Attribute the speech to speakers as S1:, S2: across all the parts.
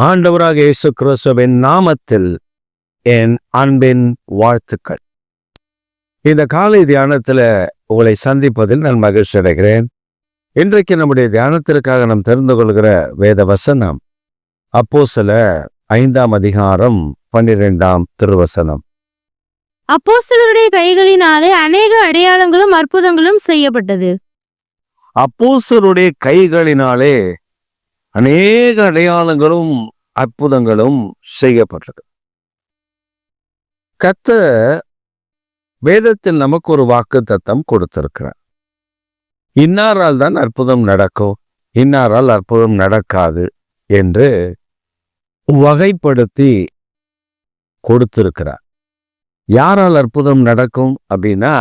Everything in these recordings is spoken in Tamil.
S1: ஆண்டவராக இயேசு கிறிஸ்துவின் நாமத்தில் என் அன்பின் வாழ்த்துக்கள். இந்த காலை தியானத்தில் உங்களை சந்திப்பதில் நான் மகிழ்ச்சி அடைகிறேன். இன்றைக்கு நம்முடைய தியானத்திற்காக நாம் தெரிந்து கொள்கிற வேத வசனம் அப்போஸ்தலர் 5ஆம் அதிகாரம் 12ஆம் திருவசனம்.
S2: அப்போஸ்தலருடைய கைகளினாலே அநேக அடையாளங்களும் அற்புதங்களும் செய்யப்பட்டது.
S1: அப்போஸ்தலருடைய கைகளினாலே அநேக அடையாளங்களும் அற்புதங்களும் செய்யப்பட்டது. கர்த்தர் வேதத்தில் நமக்கு ஒரு வாக்குத்தத்தம் கொடுத்திருக்கிறார். இன்னாரால் தான் அற்புதம் நடக்கும், இன்னாரால் அற்புதம் நடக்காது என்று வகைப்படுத்தி கொடுத்திருக்கிறார். யாரால் அற்புதம் நடக்கும் அப்படின்னா,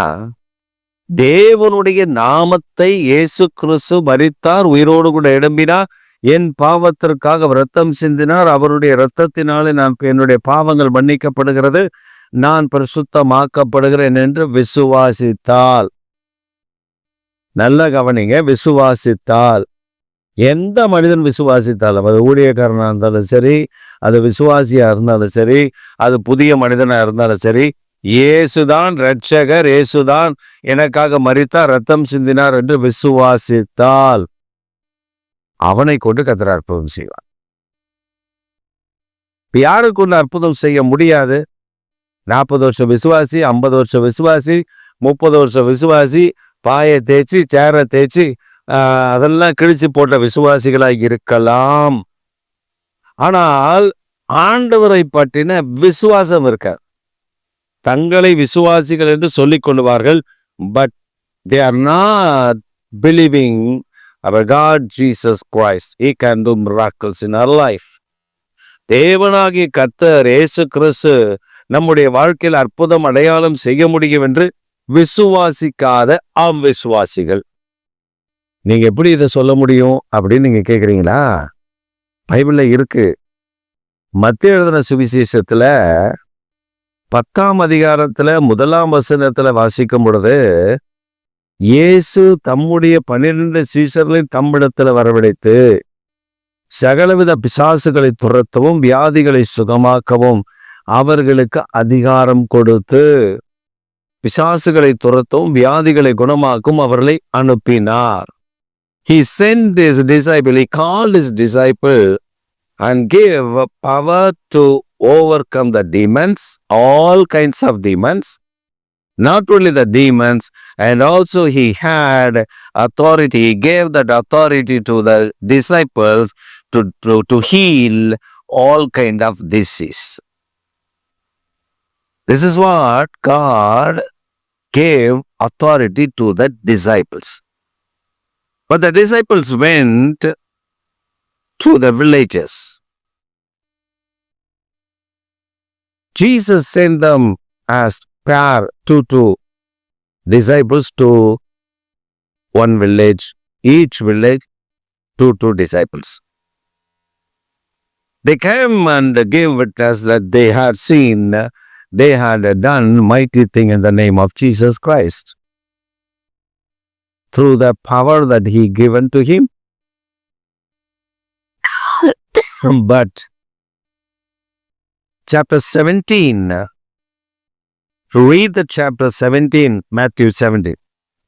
S1: தேவனுடைய நாமத்தை இயேசு கிறிஸ்து மரித்தார், உயிரோடு கூட எழும்பினார், என் பாவத்திற்காக அவர் இரத்தம் சிந்தினார், அவருடைய இரத்தத்தினாலே நான் என்னுடைய பாவங்கள் மன்னிக்கப்படுகிறது, நான் பரிசுத்தமாக்கப்படுகிறேன் என்று விசுவாசித்தால். நல்ல கவனிங்க, விசுவாசித்தால். எந்த மனிதன் விசுவாசித்தாலும், அது ஊழியக்காரனாக இருந்தாலும் சரி, அது விசுவாசியா இருந்தாலும் சரி, அது புதிய மனிதனா இருந்தாலும் சரி, இயேசுதான் இரட்சகர், இயேசுதான் எனக்காக மரித்தார், இரத்தம் சிந்தினார் என்று விசுவாசித்தால் அவனை கொண்டு கர்த்தர் அற்புதம் செய்வார். யாருக்குள்ள அற்புதம் செய்ய முடியாது? 40 வருஷம் விசுவாசி, 50 வருஷம் விசுவாசி, 30 வருஷம் விசுவாசி, பாயை தேய்ச்சி சேரை தேய்ச்சி அதெல்லாம் கிழிச்சு போட்ட விசுவாசிகளாக இருக்கலாம். ஆனால் ஆண்டவரை பற்றின விசுவாசம் இருக்காது. தங்களை விசுவாசிகள் என்று சொல்லிக் கொள்வார்கள், but they are not believing our God Jesus Christ. He can do miracles in our life. தேவனாகிய கர்த்தர் இயேசு கிறிஸ்து நம்முடைய வாழ்க்கையில் அற்புதம் அடையாளம் செய்ய முடியும் என்று விசுவாசிக்காத அவிசுவாசிகள். நீங்க எப்படி இதை சொல்ல முடியும் அப்படின்னு நீங்க கேக்குறீங்களா? பைபிள்ல இருக்கு. மத்தேயு எழுதின சுவிசேஷத்துல 10ஆம் அதிகாரத்துல 1ஆம் வசனத்துல வாசிக்கும் பொழுது, இயேசு தம்முடைய 12 சீஷர்களை தம்மிடத்துல வரவழைத்து சகலவித பிசாசுகளை துரத்தவும் வியாதிகளை சுகமாக்கவும் அவர்களுக்கு அதிகாரம் கொடுத்து, பிசாசுகளை துரத்தவும் வியாதிகளை குணமாக்கும் அவர்களை அனுப்பினார். He sent his disciple, he called his disciple and gave power to overcome the demons, all kinds of demons. Not only the demons, and also he had authority. He gave that authority to the disciples to heal all kind of disease. This is what God gave authority to the disciples. But the disciples went to the villages. Jesus sent them as pair, two disciples to one village, each village two disciples. They came and gave witness that they had seen, they had done mighty thing in the name of Jesus Christ through the power that he given to him. But chapter 17, read the chapter 17, Matthew 17.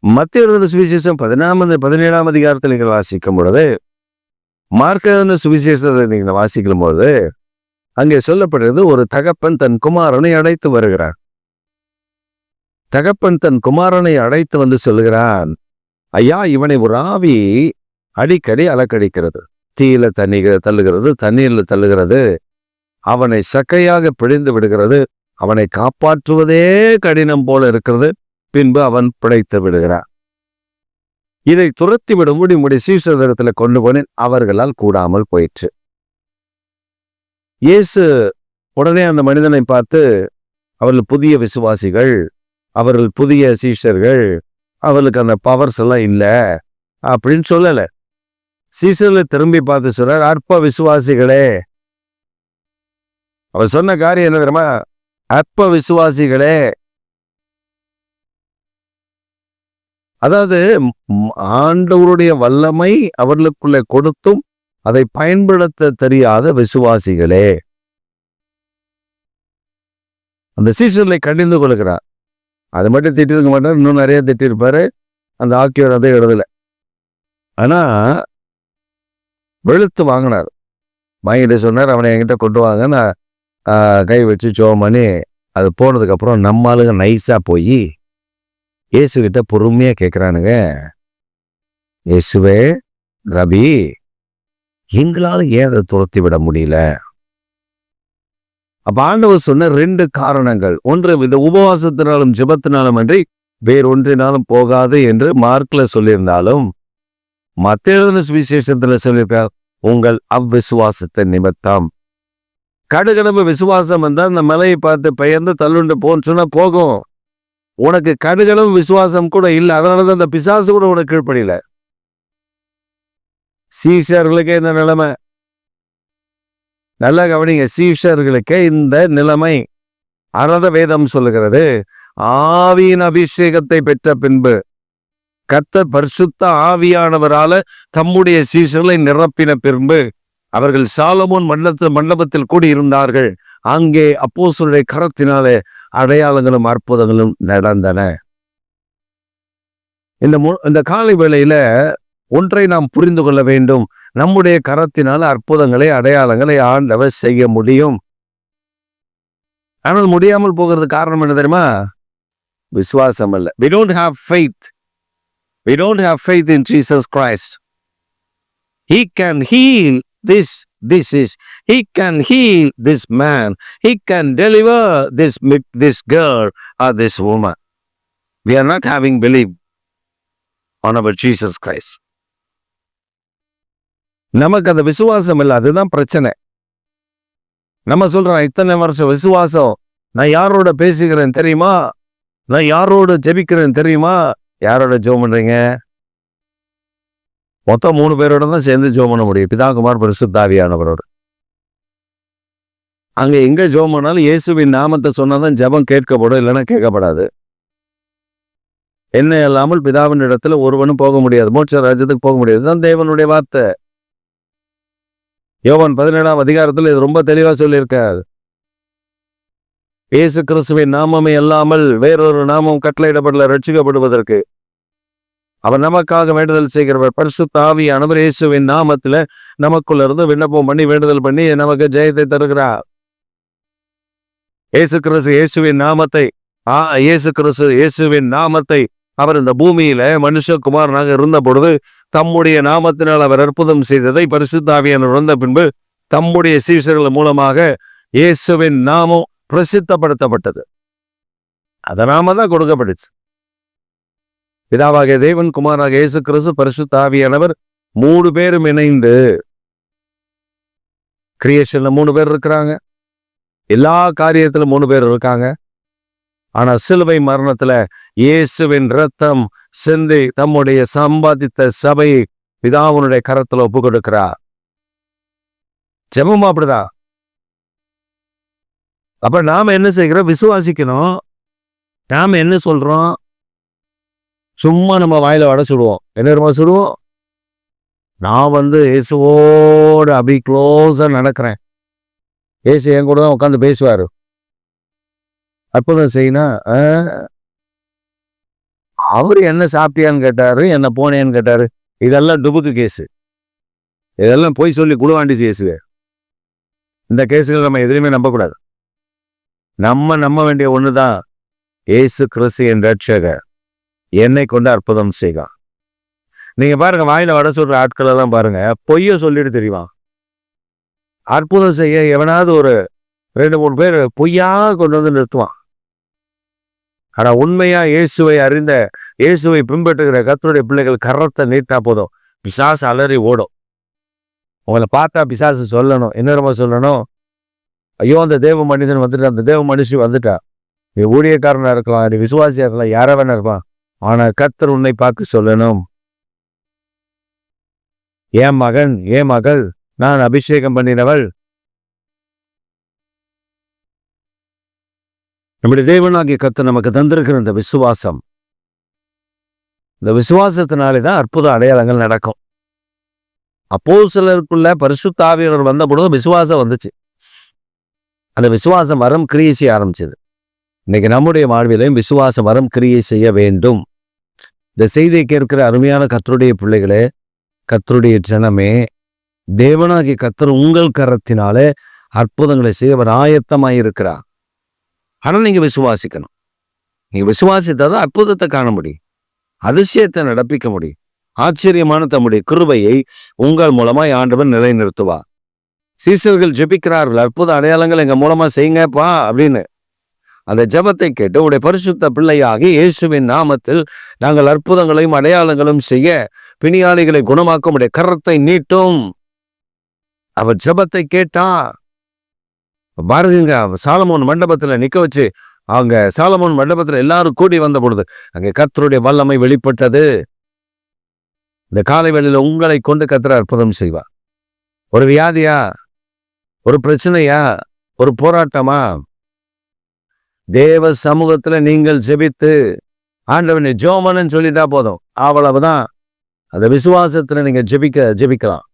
S1: மத்தேயு எழுதின சுவிசேஷம் 17ஆம் அதிகாரத்தில் நீங்கள் வாசிக்கும் பொழுது, மார்க்கு எழுதின சுவிசேஷத்தை நீங்கள் வாசிக்கும் பொழுது அங்கே சொல்லப்படுகிறது, ஒரு தகப்பன் தன் குமாரனை அழைத்து வருகிறார். தகப்பன் தன் குமாரனை அழைத்து வந்து சொல்லுகிறான், ஐயா, இவனை ஒரு ஆவி அடிக்கடி அலக்கடிக்கிறது, தீயில தள்ளுகிறது, தண்ணீரில் தள்ளுகிறது, அவனை சக்கையாக பிழிந்து விடுகிறது, அவனை காப்பாற்றுவதே கடினம் போல இருக்கிறது, பின்பு அவன் பிழைத்து விடுகிறான். இதை துரத்தி விட முடிய சீஷரிடத்துல கொண்டு போனேன், அவர்களால் கூடாமல் போயிற்று. இயேசு உடனே அந்த மனிதனை பார்த்து, அவர்கள் புதிய விசுவாசிகள், அவர்கள் புதிய சீஷர்கள், அவர்களுக்கு அந்த பவர்ஸ் எல்லாம் இல்லை அப்படின்னு சொல்லல. சீஷர்களை திரும்பி பார்த்து சொல்றார், அற்ப விசுவாசிகளே. அவர் சொன்ன காரியம் என்ன தெரியுமா? அற்ப விசுவாசிகளே. அதாவது ஆண்டவருடைய வல்லமை அவர்களுக்குள்ளே கொடுத்தும் அதை பயன்படுத்த தெரியாத விசுவாசிகளே. அந்த சீஷர்களை கடிந்து கொள்கிறார். அது மட்டும் திட்டிருக்க மாட்டார், இன்னும் நிறைய திட்டிருப்பாரு. அந்த ஆக்கியோர் அதை எழுதல. ஆனா வெளுத்து வாங்கினார். வாங்கிட்டு சொன்னார், அவனை என்கிட்ட கொண்டு வாங்க. நான் கை வச்சு ஜெபம் பண்ணி அது போனதுக்கப்புறம் நம்ம ஆளுங்க நைஸாக போய் இயேசுகிட்ட பொறுமையாக கேட்குறானுங்க, இயேசுவே ரபி, எங்களால் ஏன் அதை துரத்தி விட முடியல? அப்ப ஆண்டவர் சொன்ன 2 காரணங்கள். ஒன்று, இந்த உபவாசத்தினாலும் ஜெபத்தினாலும் அன்றி வேறொன்றினாலும் போகாது என்று மார்க்ல சொல்லியிருந்தாலும், மத்தேயு எழுதின சுவிசேஷத்துல சொல்லியிருக்கார், உங்கள் அவ்விசுவாசத்தை நிமித்தம். கடுகளவு விசுவாசம் வந்தா அந்த மலையை பார்த்து பெயர்ந்து தள்ளுண்டு போன்னு சொன்னா போகும். உனக்கு கடுகளவு விசுவாசம் கூட இல்லை, அதனாலதான் அந்த பிசாசு கூட உனக்கு கீழ்ப்படியல. சீஷர்களுக்கே இந்த நிலைமை. நல்லா கவனிங்க, சீஷர்களுக்கே இந்த நிலைமை. அறத வேதம் சொல்லுகிறது, ஆவியின் அபிஷேகத்தை பெற்ற பின்பு கர்த்தர் பரிசுத்த ஆவியானவரால தம்முடைய சீஷர்களை நிரப்பின பின்பு அவர்கள் சாலமோன் மண்டபத்தில் கூடி இருந்தார்கள். அங்கே அப்போஸ்தலருடைய கரத்தினாலே அடையாளங்களும் அற்புதங்களும் நடந்தன. இந்த காலை வேளையில ஒன்றை நாம் புரிந்து கொள்ள வேண்டும். நம்முடைய கரத்தினால் அற்புதங்களை அடையாளங்களை ஆண்டவர் செய்ய முடியும். ஆனால் முடியாமல் போகிறது காரணம் என்ன தெரியுமா? விசுவாசம் அல்ல. We don't have faith. We don't have faith in Jesus Christ. He can heal this disease. He can heal this man. He can deliver this girl or this woman. We are not having belief on our Jesus Christ. நமக்கு அந்த விசுவாசம் இல்லை, அதுதான் பிரச்சனை. நம்ம சொல்றோம், இத்தனை வருஷம் விசுவாசம், நான் யாரோட பேசுகிறேன் தெரியுமா, நான் யாரோட ஜெபிக்கிறேன் தெரியுமா? யாரோட ஜெபம் பண்றீங்க? மொத்தம் 3 பேரோட தான் சேர்ந்து ஜெபம் பண்ண முடியும். பிதா, குமார், பரிசுத்த ஆவியானவரோட. அங்க எங்க ஜெபம் பண்ணாலும் இயேசுவின் நாமத்தை சொன்னாதான் ஜெபம் கேட்கப்படும், இல்லைன்னா கேட்கப்படாது. என்ன இல்லாமல் பிதாவின் இடத்துல ஒருவனும் போக முடியாது, மோட்ச ராஜ்யத்துக்கு போக முடியாது. தான் தேவனுடைய வார்த்தை. யோவான் 17ஆம் அதிகாரத்தில் இது ரொம்ப தெளிவா சொல்லியிருக்கார். இயேசு கிறிஸ்துவின் நாமமே அல்லாமல் வேறொரு நாமம் கட்டளையிடப்படல ரட்சிக்கப்படுவதற்கு. அவர் நமக்காக வேண்டுதல் செய்கிறவர். பரிசுத்த ஆவியானவர் இயேசுவின் நாமத்துல நமக்குள்ள இருந்து விண்ணப்பம் பண்ணி வேண்டுதல் பண்ணி நமக்கு ஜெயத்தை தருகிறார். இயேசு கிறிஸ்து இயேசுவின் நாமத்தை அவர் இந்த பூமியில மனுஷகுமாரனாக இருந்த பொழுது தம்முடைய நாமத்தினால் அவர் அற்புதம் செய்ததை பரிசுத்த ஆவியானவர் வந்த பின்பு தம்முடைய சீஷர்கள் மூலமாக இயேசுவின் நாமம் பிரசித்தப்படுத்தப்பட்டது. அத நாம தான் கொடுக்கப்பட்டுச்சு. பிதாவாகிய தேவன், குமாராக இயேசு கிறிஸ்து, பரிசுத்த ஆவியானவர் 3 பேரும் இணைந்து கிரியேஷன்ல 3 பேர் இருக்கிறாங்க. எல்லா காரியத்திலும் 3 பேர் இருக்காங்க. ஆனா சிலுவை மரணத்துல இயேசுவின் இரத்தம் சிந்தி தம்முடைய சம்பாதித்த சபையை பிதாவுனுடைய கரத்துல ஒப்பு கொடுக்கிறார். ஜெபம் அப்படிதான். அப்ப நாம என்ன செய்கிறோம்? விசுவாசிக்கணும். நாம என்ன சொல்றோம்? சும்மா நம்ம வாயில வடை சுடுவோம். என்ன சுடுவோம்? நான் இயேசுவோட அப்படி க்ளோஸா நடக்கிறேன், இயேசு என் கூட தான் உட்காந்து பேசுவாரு, அற்புதம் செய்யணும். அவரு என்ன சாப்பிட்டியான்னு கேட்டாரு, என்ன போனேன்னு கேட்டாரு. இதெல்லாம் டுபுக்கு கேஸு, இதெல்லாம் போய் சொல்லி குழுவாண்டி கேஸு. இந்த கேஸுகள் நம்ம எதுலையுமே நம்பக்கூடாது. நம்ம நம்ப வேண்டிய ஒண்ணுதான், இயேசு கிறிஸ்து என் ரட்சகர், என்னை கொண்டு அற்புதம் செய்க. நீங்க பாருங்க, வாயில வடை சொல்ற ஆட்கள் எல்லாம் பாருங்க, பொய்ய சொல்லிட்டு தெரியுமா? அற்புதம் செய்ய எவனாவது ஒரு 2-3 பேர் பொய்யா கொண்டு வந்து நிறுத்துவான். ஆனா உண்மையா இயேசுவை அறிந்த, இயேசுவை பின்பற்றுகிற கர்த்தருடைய பிள்ளைகள் கரத்தை நீட்டா போதும், பிசாசு அலறி ஓடும். உங்களை பார்த்தா பிசாசு சொல்லணும், என்ன சொல்லணும்? ஐயோ, அந்த தேவ மனிதன் வந்துட்டா, அந்த தேவ மனுஷி வந்துட்டா. நீ ஊழியக்காரனா இருக்கலாம், நீ விசுவாசியா இருக்கலாம், யாரா வேணா இருப்பான், ஆனா கர்த்தர் உன்னை பார்க்க சொல்லணும். ஏன் மகன், ஏன் மகள், நான் அபிஷேகம் பண்ணினவள். நம்முடைய தேவனாகிய கர்த்தர் நமக்கு தந்திருக்கிற இந்த விசுவாசம், இந்த விசுவாசத்தினாலே தான் அற்புத அடையாளங்கள் நடக்கும். அப்போஸ்தலருக்குள்ள பரிசுத்த ஆவியானவர் வந்த பொழுது விசுவாசம் வந்துச்சு. அந்த விசுவாசம் வரம் கிரியை செய்ய ஆரம்பிச்சது. இன்னைக்கு நம்முடைய வாழ்விலையும் விசுவாச வரம் கிரியை செய்ய வேண்டும். இந்த செய்தியை கேட்கிற அருமையான கர்த்தருடைய பிள்ளைகளே, கர்த்தருடைய ஜனமே, தேவனாகிய கர்த்தர் உங்கள் கரத்தினாலே அற்புதங்களை செய்ய அவர் ஆயத்தமாயிருக்கிறார். ஆனால் நீங்க விசுவாசிக்கணும். நீங்க விசுவாசித்தாதான் அற்புதத்தை காண முடியும், அதிசயத்தை நடப்பிக்க முடியும். ஆச்சரியமான தம்முடைய கிருபையை உங்கள் மூலமாய் ஆண்டவர் நிலைநிறுத்துவார். சீசர்கள் ஜெபிக்கிறார்கள், அற்புத அடையாளங்கள் எங்க மூலமா செய்யுங்கப்பா அப்படின்னு. அந்த ஜெபத்தை கேட்டு உடைய பரிசுத்த பிள்ளையாகி இயேசுவின் நாமத்தில் நாங்கள் அற்புதங்களையும் அடையாளங்களும் செய்ய, பிணியாளிகளை குணமாக்க உடைய கரத்தை நீட்டும். அவர் ஜெபத்தை கேட்டா பாருங்க, சாலமோன் மண்டபத்துல நிக்க வச்சு, அவங்க சாலமோன் மண்டபத்துல எல்லாரும் கூடி வந்த பொழுது அங்கே கர்த்தருடைய வல்லமை வெளிப்பட்டது. இந்த காலை வேளையில உங்களை கொண்டு கர்த்தர் அற்புதம் செய்வார். ஒரு வியாதியா, ஒரு பிரச்சனையா, ஒரு போராட்டமா, தேவ சமூகத்துல நீங்கள் ஜெபித்து ஆண்டவனை ஜெபம்னு சொல்லிட்டா போதும், அவ்வளவுதான். அந்த விசுவாசத்துல நீங்க ஜெபிக்கலாம்.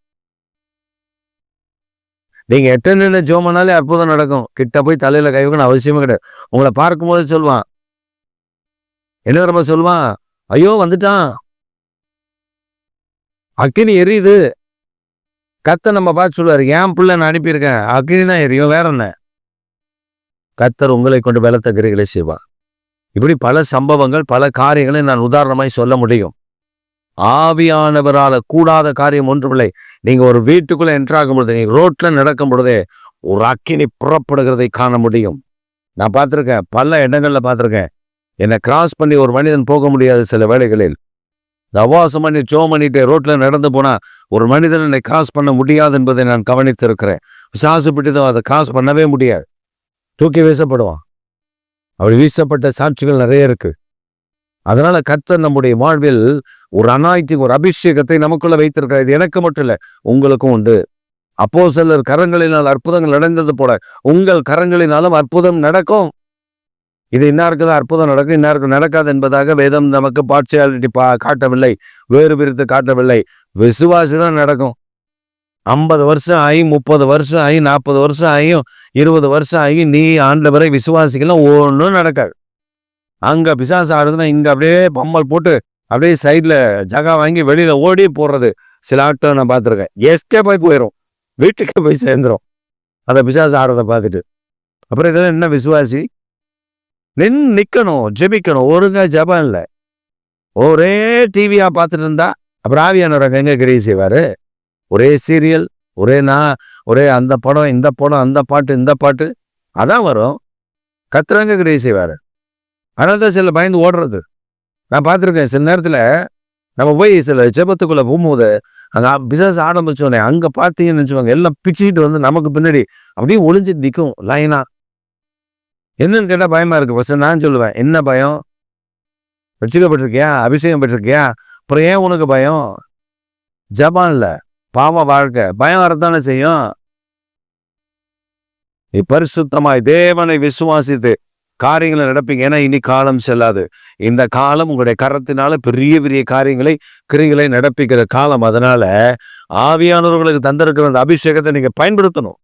S1: நீங்க எட்ட ஜெபம்னாலே அற்புதம் நடக்கும். கிட்ட போய் தலையில கை வைக்கணும் அவசியமே கிடையாது. உங்களை பார்க்கும்போது சொல்லுவான், என்ன ரொம்ப சொல்லுவான், ஐயோ வந்துட்டான், அக்கினி எரியுது. கர்த்தர் நம்ம பார்த்து சொல்லுவாரு, என் பிள்ளை நான் அனுப்பியிருக்கேன், அக்கினி தான் எரியும், வேற என்ன. கர்த்தர் உங்களை கொண்டு பலத்த கிரிகளை செய்வார். இப்படி பல சம்பவங்கள், பல காரியங்களை நான் உதாரணமாய் சொல்ல முடியும். ஆவியானவரால கூடாத காரியம் ஒன்றுமில்லை. நீங்க ஒரு வீட்டுக்குள்ள என்ட்ராகும் பொழுது, நீங்க ரோட்ல நடக்கும் பொழுதே ஒரு அக்கினி புறப்படுகிறதை காண முடியும். நான் பார்த்திருக்கேன், பல இடங்கள்ல பார்த்திருக்கேன். என்னை கிராஸ் பண்ணி ஒரு மனிதன் போக முடியாது. சில வேளைகளில் நவாசம் பண்ணி பண்ணிட்டு ரோட்ல நடந்து போனா ஒரு மனிதன் என்னை கிராஸ் பண்ண முடியாது என்பதை நான் கவனித்திருக்கிறேன். விசாசப்பட்டு அதை கிராஸ் பண்ணவே முடியாது, தூக்கி வீசப்படுவான். அப்படி வீசப்பட்ட சாட்சிகள் நிறைய இருக்கு. அதனால கர்த்தர் நம்முடைய வாழ்வில் ஒரு அனாயிட்டிங், ஒரு அபிஷேகத்தை நமக்குள்ள வைத்திருக்கிறார். இது எனக்கு மட்டும் இல்லை, உங்களுக்கும் உண்டு. அப்போஸ்தலர் கரங்களினால் அற்புதங்கள் நடந்தது போல உங்கள் கரங்களினாலும் அற்புதம் நடக்கும். இது இன்னாருக்கு தான் அற்புதம் நடக்கும், இன்னாருக்கு நடக்காது என்பதாக வேதம் நமக்கு பார்ஷியாலிட்டி காட்டவில்லை, வேறு பிரித்து காட்டவில்லை. விசுவாசி தான் நடக்கும். 50 வருஷம் ஆகி, 30 வருஷம் ஆகி, 40 வருஷம் ஆகியும், 20 வருஷம் ஆகி நீ ஆண்டவரை விசுவாசிக்கலாம், ஒன்றும் நடக்காது. அங்க பிசாசு ஆடுதுன்னா இங்க அப்படியே பம்மல் போட்டு அப்படியே சைட்ல ஜகா வாங்கி வெளியில ஓடி போடுறது சில ஆட்கள் நான் பார்த்துருக்கேன். எஸ்கே போய் போயிடும், வீட்டுக்கு போய் சேர்ந்துடும் அதை பிசாசு ஆடுறதை பார்த்துட்டு. அப்புறம் இதெல்லாம் என்ன விசுவாசி? நிக்கணும், ஜெபிக்கணும். ஒருங்க ஜபம் இல்லை, ஒரே டிவியா பார்த்துட்டு இருந்தா அப்புறம் ஆவியானவர் எங்க கிரியை செய்வாரு? ஒரே சீரியல், ஒரே அந்த படம், இந்த படம், அந்த பாட்டு, இந்த பாட்டு, அதான் வரும். கர்த்தர் கிரியை செய்வாரு. அதனால தான் சில பயந்து ஓடுறது நான் பார்த்துருக்கேன். சில நேரத்தில் நம்ம போய் சில ஜெபத்துக்குள்ளே போகும்போது அங்கே பிசாசு ஆரம்பிச்சோடனே அங்கே பார்த்தீங்கன்னு வச்சுக்கோங்க, எல்லாம் பிச்சுக்கிட்டு வந்து நமக்கு பின்னாடி அப்படியே ஒளிஞ்சிட்டு நிற்கும் லைனா. என்னன்னு கேட்டால் பயமா இருக்கு. ஃபர்ஸ்ட் நான் சொல்லுவேன், என்ன பயம்? ரட்சிக்கப்பட்டிருக்கியா? அபிஷேகம் பெற்றிருக்கியா? அப்புறம் ஏன் உனக்கு பயம்? ஜபான் இல்லை, பாவ வாழ்க்கை. பயம் வரத்தானே செய்யும். நீ பரிசுத்தமாய் தேவனை விசுவாசித்து காரியங்களை நடப்பீங்க. ஏன்னா இனி காலம் செல்லாது. இந்த காலம் உங்களுடைய கரத்தினால பெரிய பெரிய காரியங்களை, கிரிகளை நடப்பிக்கிற காலம். அதனால ஆவியானவர்களுக்கு தந்திருக்கிற அந்த அபிஷேகத்தை நீங்க பயன்படுத்தணும்.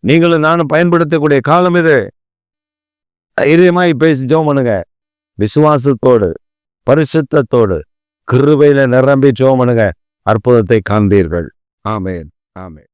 S1: நீங்களும் நானும் பயன்படுத்தக்கூடிய காலம் இது. தைரியமாய் பேசி ஜெபம் பண்ணுங்க, விசுவாசத்தோடு, பரிசுத்தத்தோடு, கிருபையில நிரம்பி ஜெபம் பண்ணுங்க, அற்புதத்தை காண்பீர்கள். ஆமென், ஆமென்.